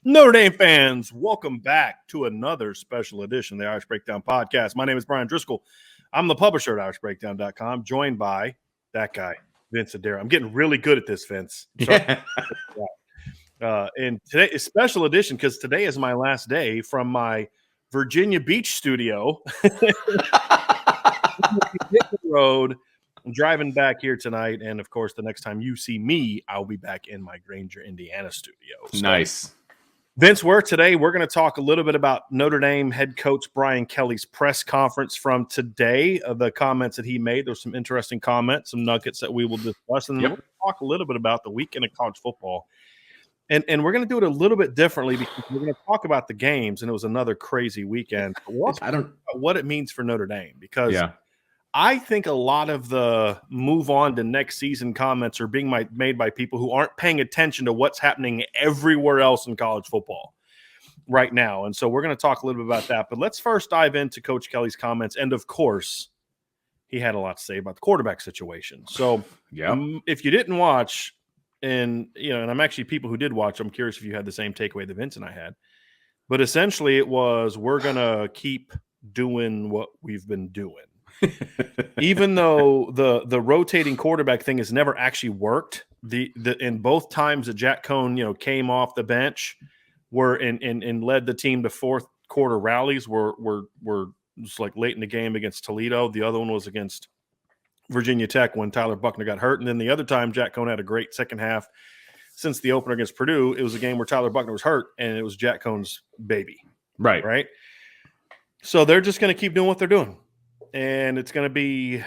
Notre Dame fans, welcome back to another special edition of the Irish Breakdown Podcast. My name is Brian Driscoll. I'm the publisher at irishbreakdown.com, joined by that guy, Vince Adair. I'm getting really good at this, Vince. Yeah. And today is special edition because today is my last day from my Virginia Beach studio. Hit the road. I'm driving back here tonight, and of course, the next time you see me, I'll be back in my Granger, Indiana studio. So, Nice. Vince, we're going to talk a little bit about Notre Dame head coach Brian Kelly's press conference from today, the comments that he made. There's some interesting comments, some nuggets that we will discuss, and then we're going to talk a little bit about the weekend of college football. And we're going to do it a little bit differently because we're going to talk about the games, and it was another crazy weekend. We'll also talk about what it means for Notre Dame because I think a lot of the move on to next season comments are being made by people who aren't paying attention to what's happening everywhere else in college football right now. And so we're going to talk a little bit about that. But let's first dive into Coach Kelly's comments. And, of course, he had a lot to say about the quarterback situation. So if you didn't watch – and I'm actually people who did watch, I'm curious if you had the same takeaway that Vince and I had. But essentially it was we're going to keep doing what we've been doing. Even though the rotating quarterback thing has never actually worked, the in both times that Jack Cohn came off the bench and led the team to fourth quarter rallies were just like late in the game against Toledo. The other one was against Virginia Tech when Tyler Buchner got hurt, and then the other time Jack Cohn had a great second half since the opener against Purdue. It was a game where Tyler Buchner was hurt, and it was Jack Cohn's baby. Right. So they're just going to keep doing what they're doing. And it's going to be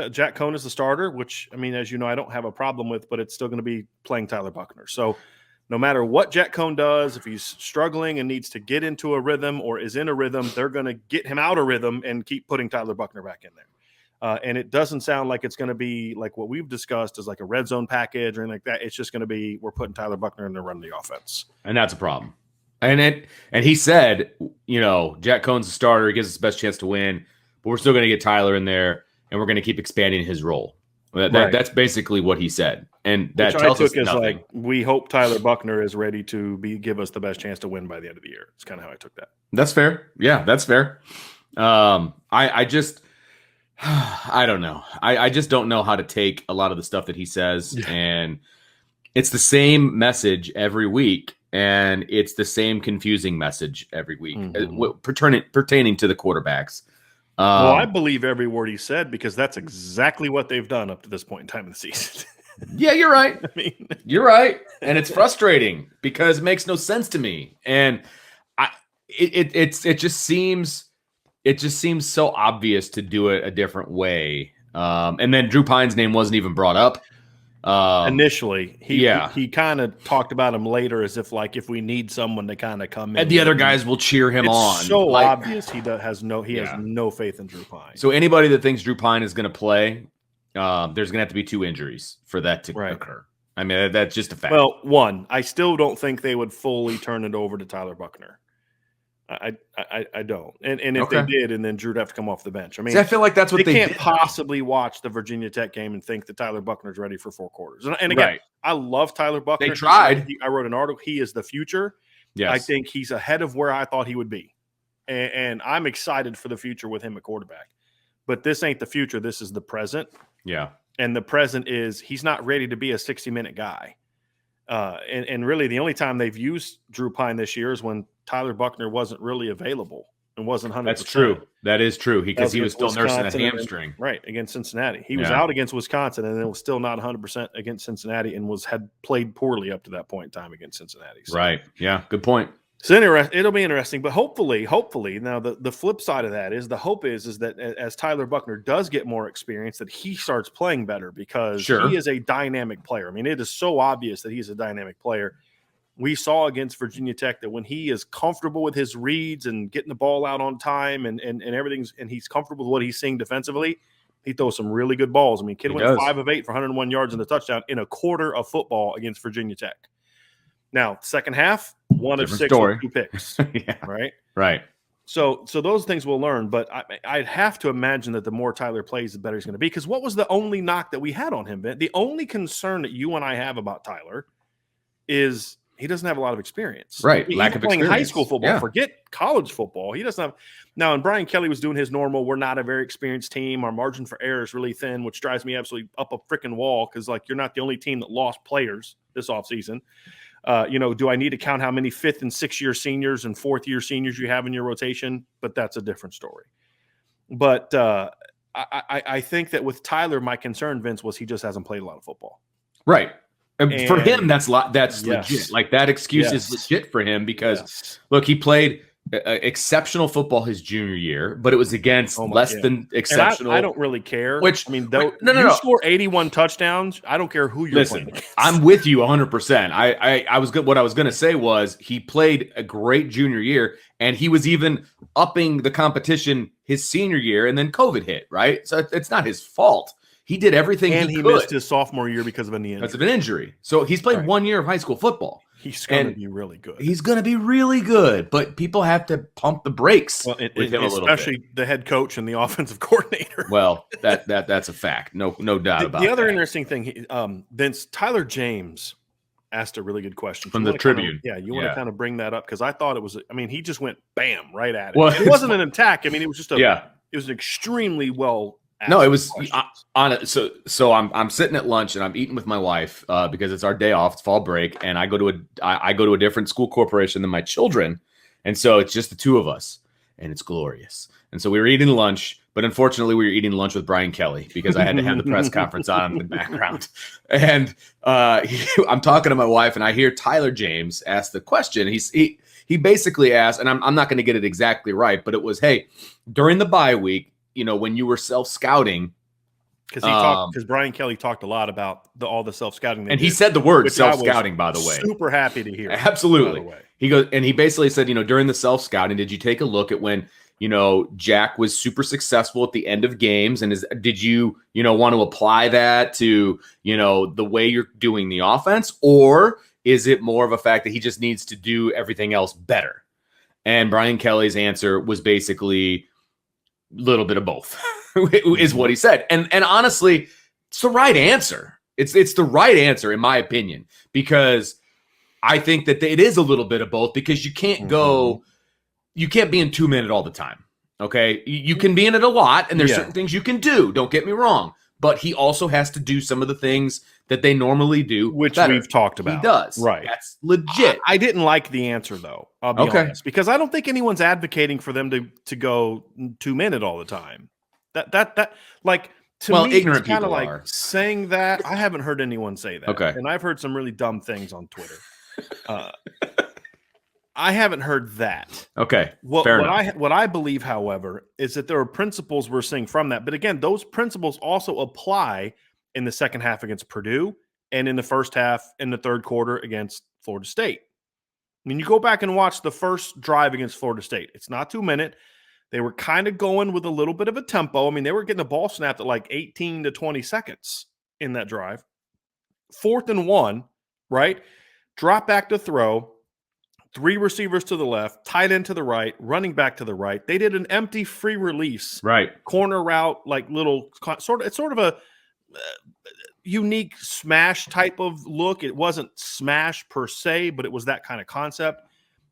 Jack Cohn as the starter, which, I mean, as you know, I don't have a problem with, but it's still going to be playing Tyler Buchner. So no matter what Jack Cohn does, if he's struggling and needs to get into a rhythm or is in a rhythm, they're going to get him out of rhythm and keep putting Tyler Buchner back in there. And it doesn't sound like it's going to be like what we've discussed as like a red zone package or anything like that. It's just going to be we're putting Tyler Buchner in to run the offense. And that's a problem. And he said, Jack Cohn's the starter. He gives us the best chance to win. But we're still going to get Tyler in there, and we're going to keep expanding his role. That's basically what he said, and that Which tells I us took as nothing. like we hope Tyler Buchner is ready to give us the best chance to win by the end of the year. It's kind of how I took that. That's fair. Yeah, that's fair. I just I don't know. I just don't know how to take a lot of the stuff that he says, and it's the same message every week. And it's the same confusing message every week pertaining to the quarterbacks. Well, I believe every word he said because that's exactly what they've done up to this point in time in the season. Yeah, you're right. You're right, and it's frustrating because it makes no sense to me. And it just seems so obvious to do it a different way. And then Drew Pine's name wasn't even brought up. Initially, he kind of talked about him later as if like if we need someone to kind of come in, and the other guys will cheer him on. It's so obvious he has no faith in Drew Pine. So anybody that thinks Drew Pine is going to play, there's going to have to be 2 injuries for that to occur. I mean, that's just a fact. Well, one, I still don't think they would fully turn it over to Tyler Buchner. I don't. And if they did, and then Drew'd have to come off the bench. I mean, I feel like that's what they can't did, possibly watch the Virginia Tech game and think that Tyler Buchner's ready for 4 quarters. And again, I love Tyler Buchner. They tried. I wrote an article. He is the future. Yes. I think he's ahead of where I thought he would be. And I'm excited for the future with him at quarterback. But this ain't the future. This is the present. Yeah. And the present is he's not ready to be a 60-minute guy. And really the only time they've used Drew Pine this year is when Tyler Buchner wasn't really available and wasn't 100%. That's true. That is true because he was still nursing a hamstring. Right, against Cincinnati. He was out against Wisconsin and then was still not 100% against Cincinnati and had played poorly up to that point in time against Cincinnati. So. Right. Yeah, good point. So it'll be interesting, but hopefully, now the flip side of that is the hope is that as Tyler Buchner does get more experience, that he starts playing better because he is a dynamic player. I mean, it is so obvious that he's a dynamic player. We saw against Virginia Tech that when he is comfortable with his reads and getting the ball out on time and everything's and he's comfortable with what he's seeing defensively, he throws some really good balls. I mean, kid went 5 of 8 for 101 yards and a touchdown in a quarter of football against Virginia Tech. Now, second half, 1 of 6 with 2 picks. Right. So those things we'll learn, but I'd have to imagine that the more Tyler plays, the better he's going to be. Because what was the only knock that we had on him, Ben? The only concern that you and I have about Tyler is he doesn't have a lot of experience. Right. Lack Lack of of playing high experience. school football. Yeah. Forget college football. He doesn't have now. And Brian Kelly was doing his normal. We're not a very experienced team. Our margin for error is really thin, which drives me absolutely up a freaking wall because like you're not the only team that lost players this offseason. Do I need to count how many 5th and 6th year seniors and 4th year seniors you have in your rotation? But that's a different story. But I think that with Tyler, my concern, Vince, was he just hasn't played a lot of football. Right. And for him, that's yes. legit. Like that excuse is legit for him because look, he played exceptional football his junior year, but it was against less than exceptional. I don't really care. Which I mean, you score 81 touchdowns. I don't care who you're playing against. I'm with you 100%. I was good. What I was going to say was he played a great junior year, and he was even upping the competition his senior year, and then COVID hit. Right, so it's not his fault. He did everything and he could. Missed his sophomore year because of a knee injury. Because of an injury. So he's played 1 year of high school football. He's going to be really good. He's going to be really good, but people have to pump the brakes with him a little bit. Especially the head coach and the offensive coordinator. Well, that's a fact. No doubt about it. The other interesting thing, Vince, Tyler James asked a really good question. From the Tribune. You want to kind of bring that up? Because I thought it was, he just went bam right at it. Well, it wasn't an attack. I mean, it was just it was an extremely well No, it was on it. So I'm sitting at lunch and I'm eating with my wife because it's our day off, it's fall break, and I go to a different school corporation than my children, and so it's just the two of us, and it's glorious. And so we were eating lunch, but unfortunately we were eating lunch with Brian Kelly because I had to have the press conference on in the background. And I'm talking to my wife, and I hear Tyler James ask the question. He basically asked, and I'm not going to get it exactly right, but it was, hey, during the bye week, when you were self-scouting, because Brian Kelly talked a lot about all the self-scouting, and he said the word self-scouting. By the way, super happy to hear. Absolutely, he goes and he basically said, during the self-scouting, did you take a look at when Jack was super successful at the end of games, and did you want to apply that to the way you're doing the offense, or is it more of a fact that he just needs to do everything else better? And Brian Kelly's answer was basically little bit of both is what he said. And honestly, it's the right answer. It's the right answer, in my opinion, because I think that it is a little bit of both, because you can't be in 2 minute all the time. Okay. You can be in it a lot, and there's certain things you can do. Don't get me wrong. But he also has to do some of the things that they normally do, which better. We've talked about. He does. Right. That's legit. I didn't like the answer, though. I'll be honest, because I don't think anyone's advocating for them to go 2 minute all the time. That like, to me, ignorant it's kind of people like are saying that. I haven't heard anyone say that. Okay. And I've heard some really dumb things on Twitter. I haven't heard that. Okay. Fair enough. What I believe, however, is that there are principles we're seeing from that. But again, those principles also apply in the second half against Purdue and in the first half in the third quarter against Florida State. I mean, you go back and watch the first drive against Florida State. It's not 2 minute. They were kind of going with a little bit of a tempo. I mean, they were getting the ball snapped at like 18 to 20 seconds in that drive. 4th and 1, right? Drop back to throw. 3 receivers to the left, tight end to the right, running back to the right. They did an empty free release, corner route, like little it's sort of a unique smash type of look. It wasn't smash per se, but it was that kind of concept.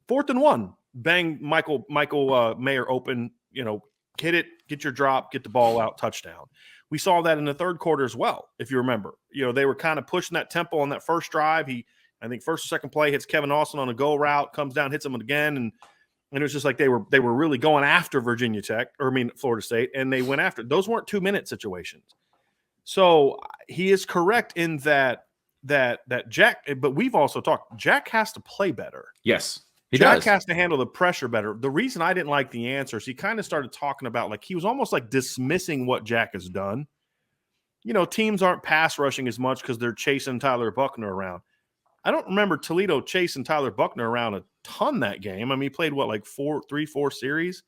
4th and 1, bang, Michael Mayer open, hit it, get your drop, get the ball out, touchdown. We saw that in the third quarter as well, if you remember. They were kind of pushing that tempo on that first drive. I think first or second play hits Kevin Austin on a go route, comes down, hits him again, and it was just like they were really going after Florida State, and they went after. Those weren't 2 minute situations. So he is correct in that Jack, but we've also talked, Jack has to play better. Yes, Jack has to handle the pressure better. The reason I didn't like the answers, he kind of started talking about, like, he was almost like dismissing what Jack has done. Teams aren't pass rushing as much because they're chasing Tyler Buckner around. I don't remember Toledo chasing Tyler Buckner around a ton that game. I mean, he played like 3-4 series,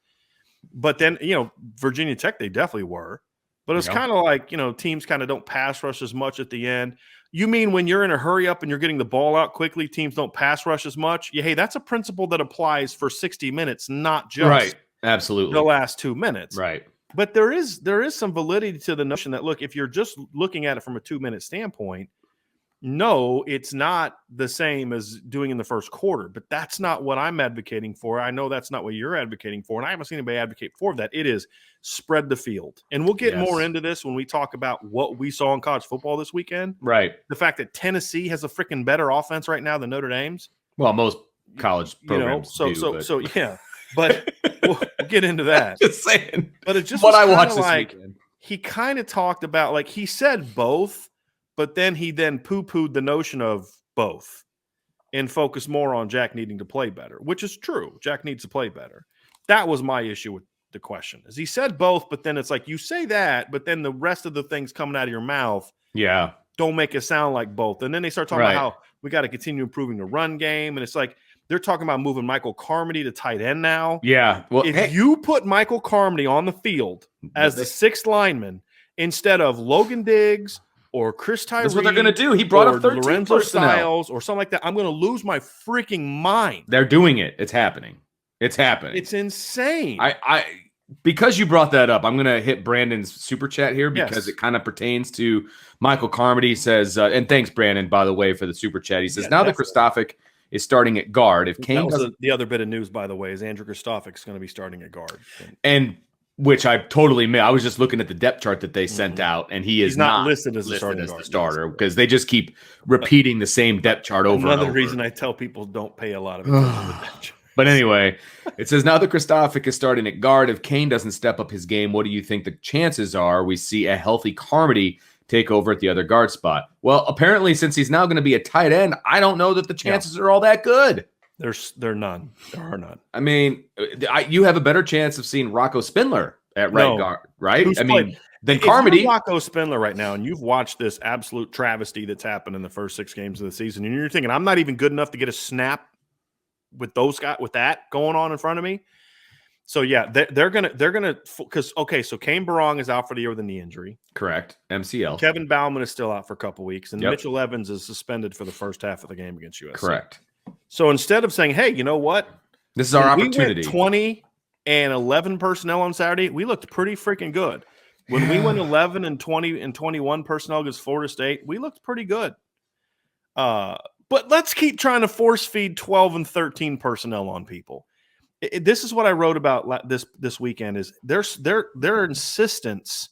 but then, Virginia Tech, they definitely were, but it's kind of like, teams kind of don't pass rush as much at the end. You mean when you're in a hurry up and you're getting the ball out quickly, teams don't pass rush as much? Yeah. Hey, that's a principle that applies for 60 minutes, not just absolutely the last 2 minutes. Right. But there is some validity to the notion that, look, if you're just looking at it from a 2 minute standpoint, No, it's not the same as doing in the first quarter, but that's not what I'm advocating for. I know that's not what you're advocating for, and I haven't seen anybody advocate for that. It is spread the field. And we'll get more into this when we talk about what we saw in college football this weekend. Right. The fact that Tennessee has a freaking better offense right now than Notre Dame's. Well, most college programs so yeah. But we'll get into that. Just saying. But it just what I watched this weekend. He kind of talked about, like, he said both, but then he poo-pooed the notion of both and focused more on Jack needing to play better, which is true. Jack needs to play better. That was my issue with the question. Is he said both, but then it's like you say that, but then the rest of the things coming out of your mouth don't make it sound like both. And then they start talking about how we got to continue improving the run game. And it's like they're talking about moving Michael Carmody to tight end now. Yeah. Well, if you put Michael Carmody on the field as the sixth lineman instead of Logan Diggs or Chris Tyree, that's what they're going to do. He brought up 13 Lorenzo personnel. Styles or something like that. I'm going to lose my freaking mind. They're doing it. It's happening. It's insane. Because you brought that up, I'm going to hit Brandon's super chat here because it kind of pertains to Michael Carmody. Says, and thanks, Brandon, by the way, for the super chat. He says, now that Kristofic is starting at guard, if Kane the other bit of news, by the way, is Andrew Kristofic is going to be starting at guard. And which I totally missed. I was just looking at the depth chart that they sent out, and he's not listed as the starter because they just keep repeating the same depth chart over and over. Another reason I tell people don't pay a lot of attention to the depth chart. But anyway, it says, now that Kristofic is starting at guard, if Kane doesn't step up his game, what do you think the chances are we see a healthy Carmody take over at the other guard spot? Well, apparently, since he's now going to be a tight end, I don't know that the chances are all that good. There are none. I mean, you have a better chance of seeing Rocco Spindler at right guard, right? Than Carmody. Rocco Spindler right now, and you've watched this absolute travesty that's happened in the first 6 games of the season, and you're thinking, I'm not even good enough to get a snap with those guys, with that going on in front of me. So yeah, they're gonna because so Kane Barong is out for the year with a knee injury. Correct. MCL. Kevin Bauman is still out for a couple weeks, and Mitchell Evans is suspended for the first half of the game against USC. Correct. So instead of saying, hey, you know what? This is our opportunity. We went 20 and 11 personnel on Saturday. We looked pretty freaking good. When we went 11 and 20 and 21 personnel against Florida State, we looked pretty good. But let's keep trying to force feed 12 and 13 personnel on people. This is what I wrote about this weekend is their insistence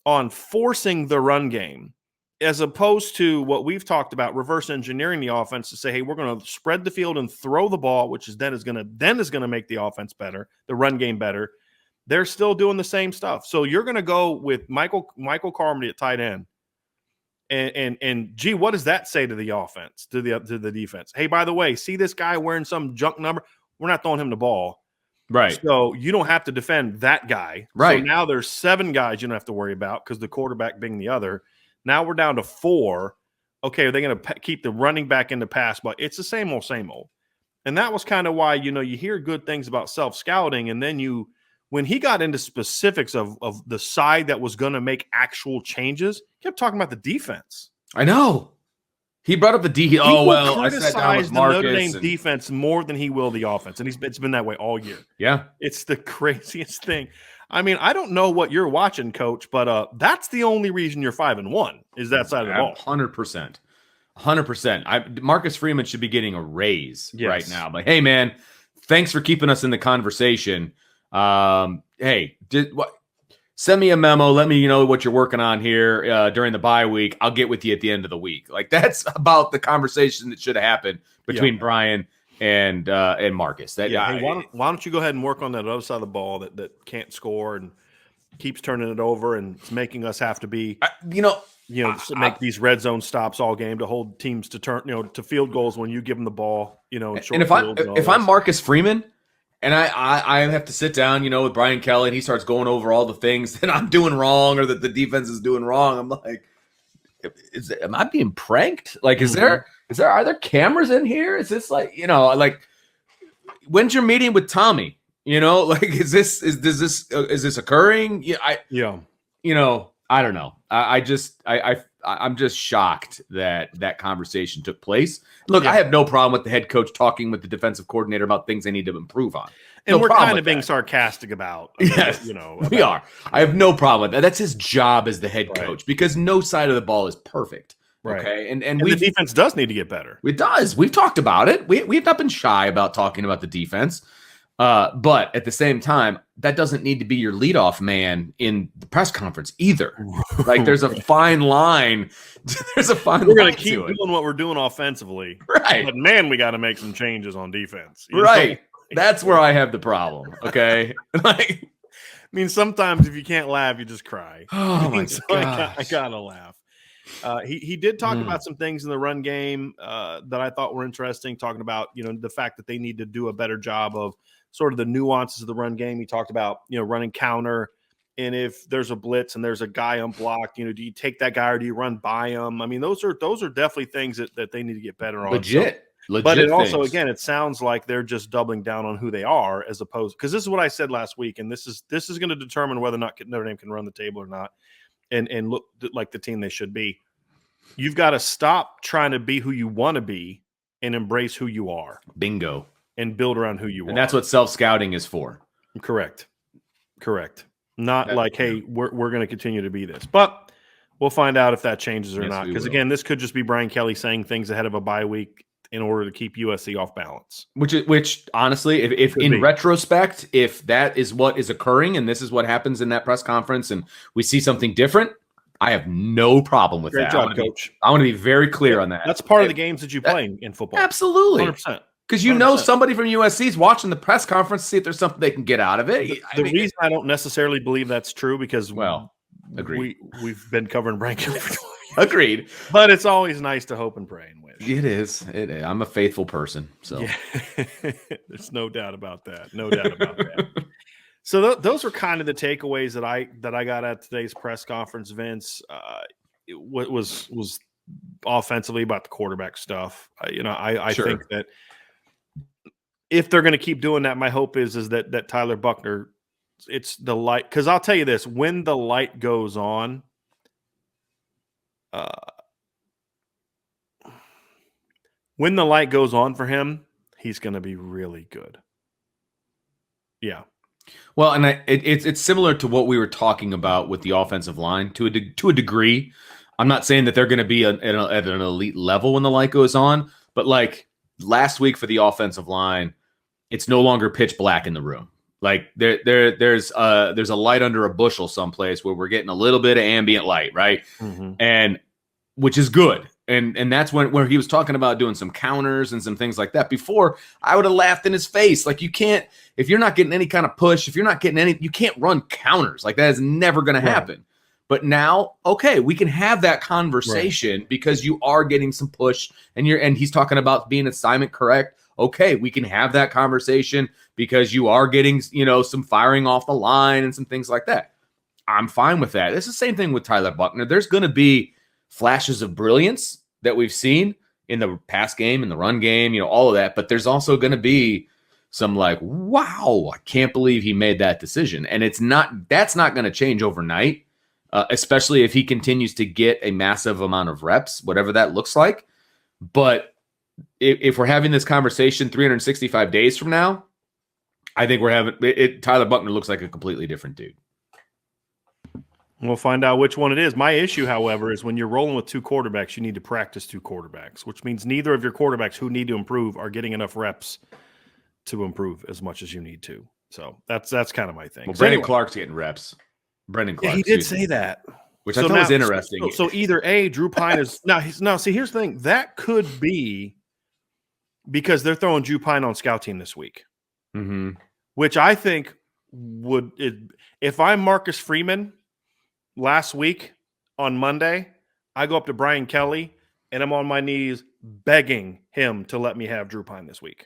on forcing the run game as opposed to what we've talked about, reverse engineering the offense to say, hey, we're going to spread the field and throw the ball, which is going to make the offense better, the run game better. They're still doing the same stuff. So you're going to go with Michael Carmody at tight end. And gee, what does that say to the offense, to the defense? Hey, by the way, see this guy wearing some junk number? We're not throwing him the ball. Right. So you don't have to defend that guy. Right. So now there's 7 guys you don't have to worry about because the quarterback being the other. Now we're down to 4. Okay, are they going to keep the running back in the pass? But it's the same old, same old. And that was kind of why, you hear good things about self-scouting, and then when he got into specifics of the side that was going to make actual changes, he kept talking about the defense. I know. He brought up the D. I sat down with Marcus. Notre Dame defense more than he will the offense, and it's been that way all year. Yeah, it's the craziest thing. I mean, I don't know what you're watching, Coach, but that's the only reason you're 5-1 is that side of the ball. 100%. Marcus Freeman should be getting a raise right now. But hey, man, thanks for keeping us in the conversation. Hey, send me a memo. Let me know what you're working on here during the bye week. I'll get with you at the end of the week. Like, that's about the conversation that should have happened between Bryan and Marcus. Hey, why don't you go ahead and work on that other side of the ball that can't score and keeps turning it over and it's making us have to be make these red zone stops all game to hold teams to turn to field goals when you give them the ball. And if I'm Marcus Freeman. And I have to sit down, with Brian Kelly, and he starts going over all the things that I'm doing wrong or that the defense is doing wrong. I'm like, am I being pranked? Like, are there cameras in here? Is this like, when's your meeting with Tommy? Is this occurring? I don't know. I'm just shocked that conversation took place. Look, I have no problem with the head coach talking with the defensive coordinator about things they need to improve on. And we're kind of being sarcastic about. Yes, we are. I have no problem with that. That's his job as the head coach because no side of the ball is perfect. Right. Okay. And the defense does need to get better. It does. We've talked about it. We've not been shy about talking about the defense. But at the same time, that doesn't need to be your leadoff man in the press conference either. Like there's a fine line. There's a fine line. We're going to keep doing what we're doing offensively. Right. But man, we got to make some changes on defense. Right. That's where I have the problem. Okay. Like, I mean, sometimes if you can't laugh, you just cry. Oh my god! I gotta laugh. He did talk about some things in the run game that I thought were interesting. Talking about the fact that they need to do a better job of sort of the nuances of the run game. He talked about running counter, and if there's a blitz and there's a guy unblocked, do you take that guy or do you run by him? I mean, those are definitely things that they need to get better on. Legit. But it also, again, it sounds like they're just doubling down on who they are, as opposed, because this is what I said last week, and this is going to determine whether or not Notre Dame can run the table or not, and look like the team they should be. You've got to stop trying to be who you want to be and embrace who you are. Bingo. And build around who you are. And that's what self-scouting is for. Correct. Not like, hey, we're going to continue to be this, but we'll find out if that changes or not. Because again, this could just be Brian Kelly saying things ahead of a bye week in order to keep USC off balance. Which honestly, if in retrospect, if that is what is occurring and this is what happens in that press conference and we see something different, I have no problem with that. Great job, Coach. I want to be very clear on that. That's part of the games that you play in football. Absolutely. 100%. Because somebody from USC is watching the press conference to see if there's something they can get out of it. The reason I don't necessarily believe that's true because agreed. We've been covering Brian Kelly for 20 years. Agreed. But it's always nice to hope and pray and wish. It is. I'm a faithful person. So there's no doubt about that. No doubt about that. So those were kind of the takeaways that I got at today's press conference, Vince. What was offensively about the quarterback stuff. I sure. think that if they're going to keep doing that, my hope is that Tyler Buchner, it's the light. Because I'll tell you this: when the light goes on, for him, he's going to be really good. Yeah. Well, and it's similar to what we were talking about with the offensive line to a degree. I'm not saying that they're going to be at an elite level when the light goes on, but like last week for the offensive line, it's no longer pitch black in the room. Like there's a light under a bushel someplace where we're getting a little bit of ambient light, right? Mm-hmm. And which is good. And that's where he was talking about doing some counters and some things like that. Before, I would have laughed in his face. Like, you can't, if you're not getting any kind of push, if you're not getting any, you can't run counters. Like, that is never going to happen. But now, okay, we can have that conversation because you are getting some push and he's talking about being assignment correct. Okay, we can have that conversation because you are getting, some firing off the line and some things like that. I'm fine with that. It's the same thing with Tyler Buchner. There's going to be flashes of brilliance that we've seen in the pass game, in the run game, all of that. But there's also going to be some like, wow, I can't believe he made that decision. And that's not going to change overnight, especially if he continues to get a massive amount of reps, whatever that looks like. But if we're having this conversation 365 days from now, I think we're having it. Tyler Buchner looks like a completely different dude. We'll find out which one it is. My issue, however, is when you're rolling with two quarterbacks, you need to practice two quarterbacks, which means neither of your quarterbacks who need to improve are getting enough reps to improve as much as you need to. So that's kind of my thing. Well, Brandon Clark's getting reps. Brendan Clark. Yeah, he did say that. Which I thought was interesting. So either Drew Pine is – see, here's the thing. That could be because they're throwing Drew Pine on scout team this week, which I think would – if I'm Marcus Freeman – last week on Monday, I go up to Brian Kelly and I'm on my knees begging him to let me have Drew Pine this week.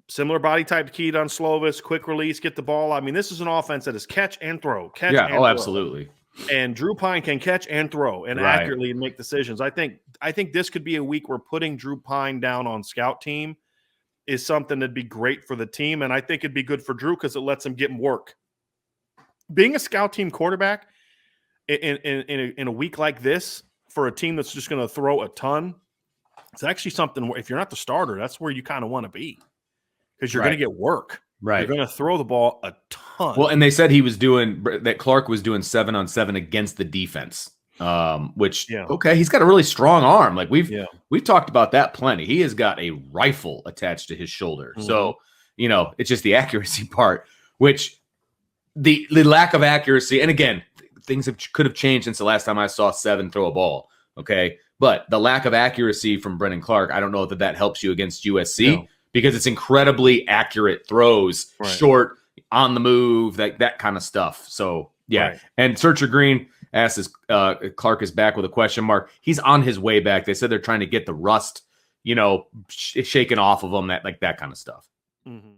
Similar body type to Keaton Slovis, quick release, get the ball. I mean, this is an offense that is catch and throw. Absolutely. And Drew Pine can catch and throw and accurately make decisions. I think this could be a week where putting Drew Pine down on scout team is something that'd be great for the team, and I think it'd be good for Drew because it lets him get him work. Being a scout team quarterback in a week like this for a team that's just going to throw a ton, it's actually something where if you're not the starter, that's where you kind of want to be because you're going to get work. Right. You're going to throw the ball a ton. Well, and they said that Clark was doing 7-on-7 against the defense. which Yeah. okay, he's got a really strong arm. Like we've talked about that plenty. He has got a rifle attached to his shoulder. So, it's just the accuracy part, which the lack of accuracy. And again, things could have changed since the last time I saw Seven throw a ball. Okay. But the lack of accuracy from Brendan Clark, I don't know that helps you against USC because it's incredibly accurate throws, short, on the move, that kind of stuff. So, yeah. Right. And Searcher Green asks, Clark is back with a question mark. He's on his way back. They said they're trying to get the rust, shaken off of him, that kind of stuff. Mm-hmm.